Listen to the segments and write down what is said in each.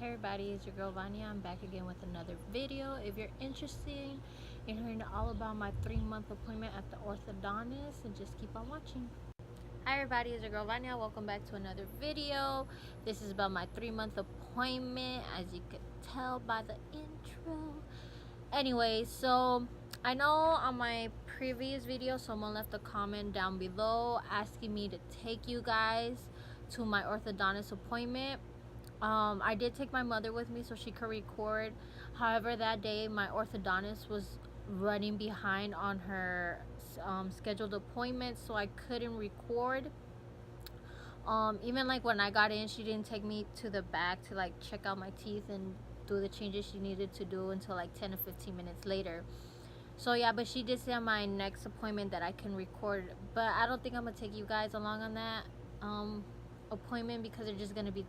Hey everybody, it's your girl Vanya. I'm back again with another video. If you're interested in hearing all about my 3-month appointment at the orthodontist, then just keep on watching. Hi everybody, it's your girl Vanya. Welcome back to another video. This is about my 3-month appointment, as you could tell by the intro. Anyway, so I know on my previous video someone left a comment down below asking me to take you guys to my orthodontist appointment. I did take my mother with me so she could record. However, that day my orthodontist was running behind on her scheduled appointment, so I couldn't record. Even like when I got in, she didn't take me to the back to like check out my teeth and do the changes she needed to do until like 10 to 15 minutes later. So yeah, but she did say on my next appointment that I can record, but I don't think I'm gonna take you guys along on that appointment because they're just gonna be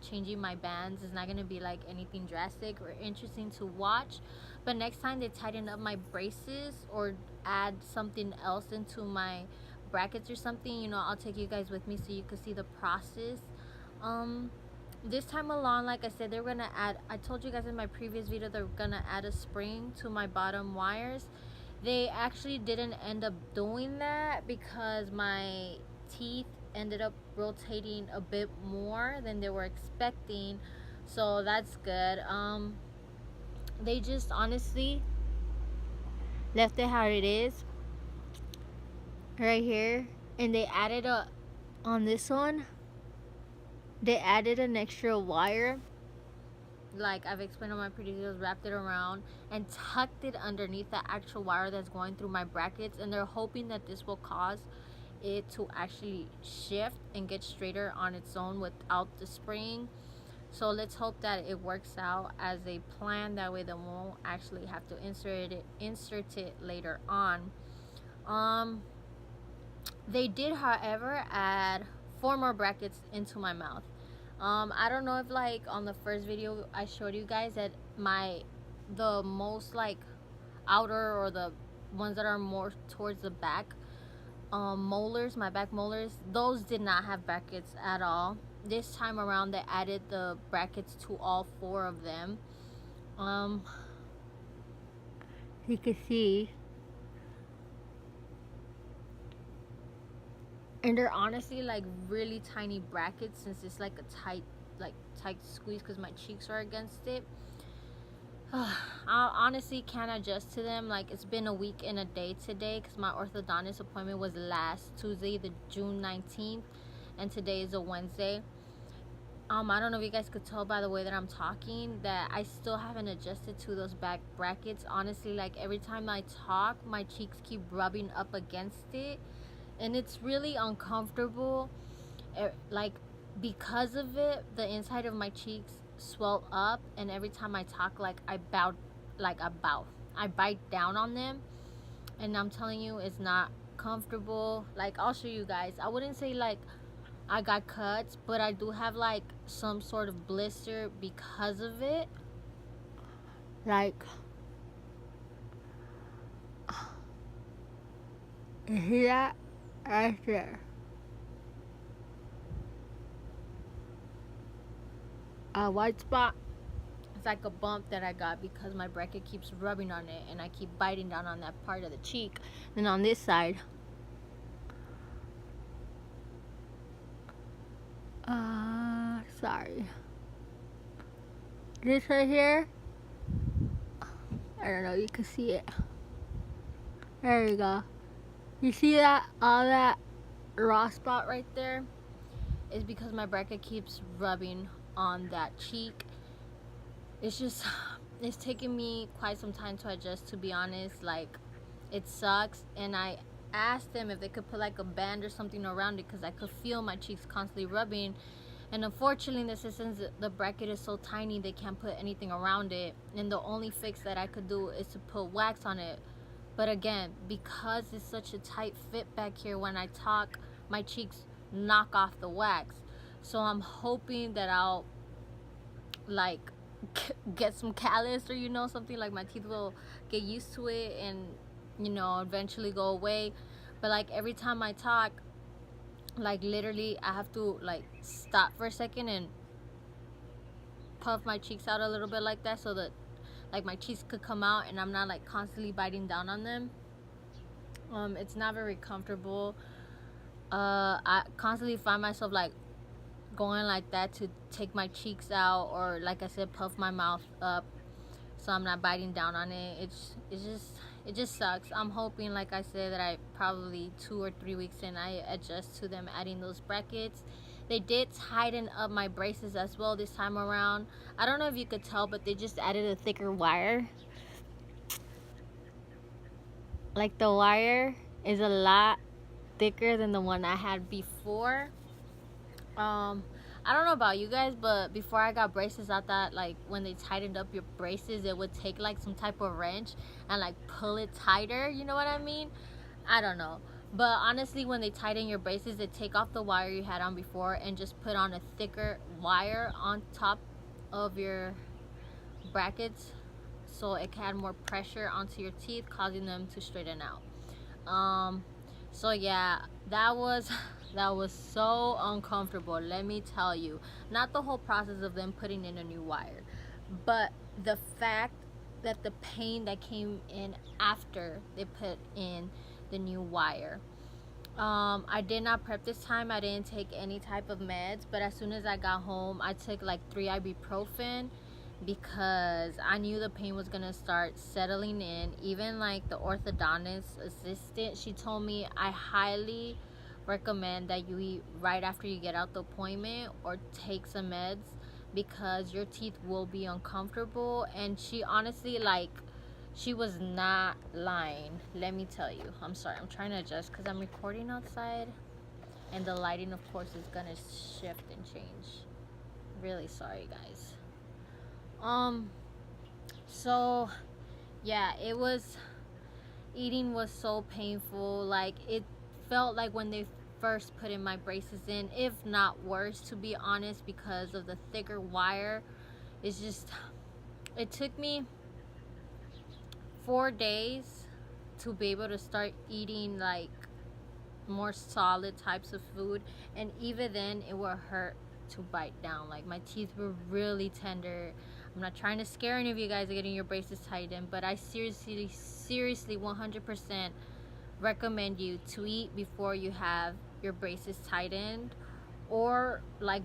changing my bands. It's not gonna be like anything drastic or interesting to watch, but next time they tighten up my braces or add something else into my brackets or something, you know, I'll take you guys with me so you can see the process. This time along, like I said, they're gonna add, I told you guys in my previous video, they're gonna add a spring to my bottom wires. They actually didn't end up doing that because my teeth ended up rotating a bit more than they were expecting, so that's good. They just honestly left it how it is right here, and they added on this one, they added an extra wire, like I've explained on my previous videos, wrapped it around and tucked it underneath the actual wire that's going through my brackets, and they're hoping that this will cause it to actually shift and get straighter on its own without the spring. So let's hope that it works out as they plan, that way they won't actually have to insert it later on. They did, however, add 4 more brackets into my mouth. I don't know if like on the first video I showed you guys that the most like outer, or the ones that are more towards the back molars, my back molars, those did not have brackets at all. This time around they added the brackets to all 4 of them. You can see, and they're honestly like really tiny brackets, since it's like a tight squeeze because my cheeks are against it. I honestly can't adjust to them. Like, it's been a week and a day today because my orthodontist appointment was last Tuesday, the June 19th, and today is a Wednesday. I don't know if you guys could tell by the way that I'm talking that I still haven't adjusted to those back brackets. Honestly, like every time I talk, my cheeks keep rubbing up against it, and it's really uncomfortable. Like, because of it, the inside of my cheeks swell up, and every time I talk, like I bite down on them, and I'm telling you, it's not comfortable. Like, I'll show you guys. I wouldn't say like I got cuts, but I do have like some sort of blister because of it. Like, you see that right there? A white spot. It's like a bump that I got because my bracket keeps rubbing on it, and I keep biting down on that part of the cheek. Then on this side, sorry, this right here, I don't know, you can see it. There you go. You see that? All that raw spot right there is because my bracket keeps rubbing on that cheek. It's taking me quite some time to adjust, to be honest. Like, it sucks, and I asked them if they could put like a band or something around it because I could feel my cheeks constantly rubbing, and unfortunately, since the bracket is so tiny, they can't put anything around it, and the only fix that I could do is to put wax on it. But again, because it's such a tight fit back here, when I talk, my cheeks knock off the wax. So I'm hoping that I'll like get some callus, or you know, something, like my teeth will get used to it and, you know, eventually go away. But like every time I talk, like literally I have to like stop for a second and puff my cheeks out a little bit like that, so that like my cheeks could come out and I'm not like constantly biting down on them. It's not very comfortable. I constantly find myself like going like that to take my cheeks out, or like I said, puff my mouth up so I'm not biting down on it. It just sucks. I'm hoping, like I said, that I probably 2 or 3 weeks in, I adjust to them adding those brackets. They did tighten up my braces as well this time around. I don't know if you could tell, but they just added a thicker wire. Like, the wire is a lot thicker than the one I had before. I don't know about you guys, but before I got braces, I thought like when they tightened up your braces, it would take like some type of wrench and like pull it tighter. You know what I mean? I don't know. But honestly, when they tighten your braces, they take off the wire you had on before and just put on a thicker wire on top of your brackets, so it can add more pressure onto your teeth, causing them to straighten out. So yeah, that was so uncomfortable, let me tell you. Not the whole process of them putting in a new wire, but the fact that the pain that came in after they put in the new wire. I did not prep this time. I didn't take any type of meds, but as soon as I got home, I took like 3 ibuprofen because I knew the pain was gonna start settling in. Even like the orthodontist assistant, she told me I highly recommend that you eat right after you get out the appointment or take some meds, because your teeth will be uncomfortable. And she honestly, like, she was not lying, let me tell you. I'm sorry, I'm trying to adjust because I'm recording outside and the lighting, of course, is gonna shift and change. Really sorry, guys. So yeah, eating was so painful. Like, it felt like when they first put in my braces in, if not worse, to be honest, because of the thicker wire. It's just, it took me 4 days to be able to start eating like more solid types of food, and even then it would hurt to bite down. Like, my teeth were really tender. I'm not trying to scare any of you guys getting your braces tightened, but I seriously 100% recommend you to eat before you have your braces tightened, or like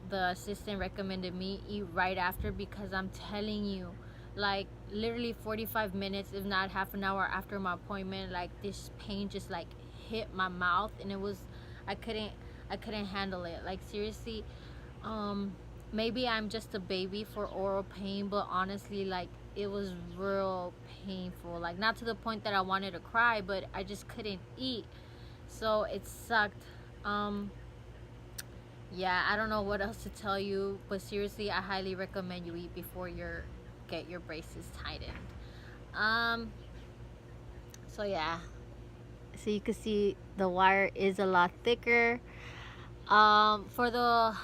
the assistant recommended me, eat right after, because I'm telling you, like, literally 45 minutes, if not half an hour after my appointment, like, this pain just like hit my mouth, and it was, I couldn't handle it. Like, seriously, maybe I'm just a baby for oral pain, but honestly, like, it was real painful. Like, not to the point that I wanted to cry, but I just couldn't eat, so it sucked. Yeah, I don't know what else to tell you, but seriously, I highly recommend you eat before you get your braces tightened. So yeah, so you can see the wire is a lot thicker. For the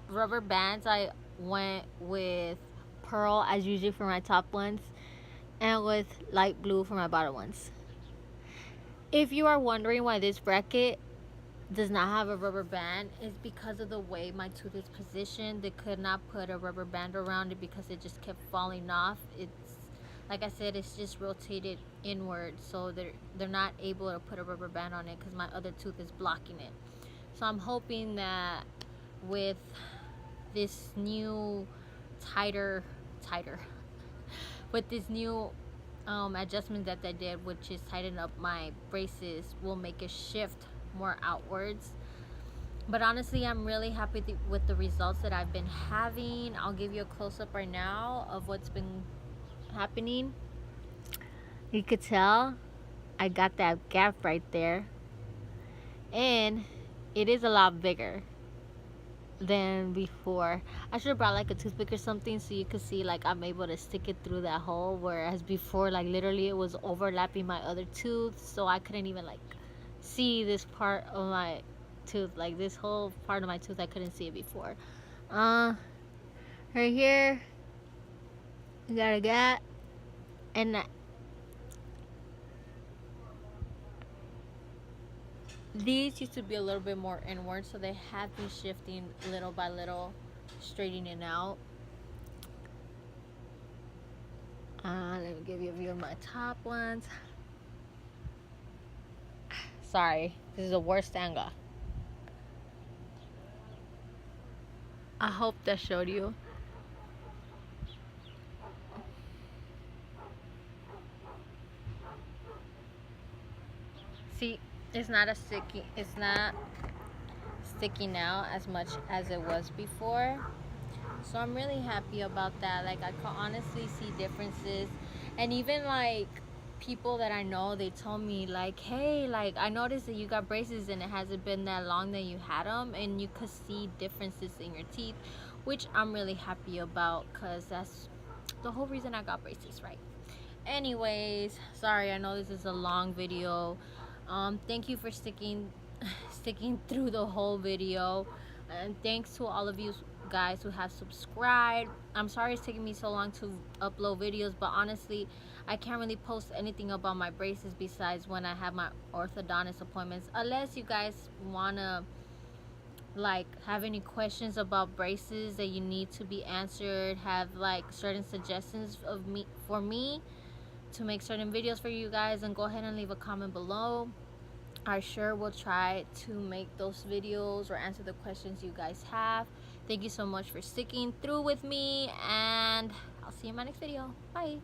rubber bands, I went with pearl as usual for my top ones, and with light blue for my bottom ones. If you are wondering why this bracket does not have a rubber band, is because of the way my tooth is positioned. They could not put a rubber band around it because it just kept falling off. It's, like I said, it's just rotated inward, so they're not able to put a rubber band on it because my other tooth is blocking it. So I'm hoping that with this new tighter with this new adjustment that they did, which is tighten up my braces, will make it shift more outwards. But honestly, I'm really happy with the results that I've been having. I'll give you a close-up right now of what's been happening. You could tell I got that gap right there, and it is a lot bigger than before. I should have brought like a toothpick or something so you could see, like, I'm able to stick it through that hole, whereas before, like, literally it was overlapping my other tooth, so I couldn't even like see this part of my tooth. Like, this whole part of my tooth, I couldn't see it before. Right here you got a gap, and these used to be a little bit more inward, so they have been shifting little by little, straightening out. Let me give you a view of my top ones. Sorry, this is the worst angle. I hope that showed you. See, it's not sticky now as much as it was before. So I'm really happy about that. Like, I can honestly see differences. And even like people that I know, they told me like, hey, like, I noticed that you got braces and it hasn't been that long that you had them, and you could see differences in your teeth, which I'm really happy about, because that's the whole reason I got braces, right? Anyways, sorry, I know this is a long video. Thank you for sticking through the whole video, and thanks to all of you guys who have subscribed. I'm sorry it's taking me so long to upload videos, but honestly, I can't really post anything about my braces besides when I have my orthodontist appointments, unless you guys wanna like have any questions about braces that you need to be answered, have like certain suggestions of me for me to make certain videos for you guys, and go ahead and leave a comment below. I sure will try to make those videos or answer the questions you guys have. Thank you so much for sticking through with me, and I'll see you in my next video. Bye.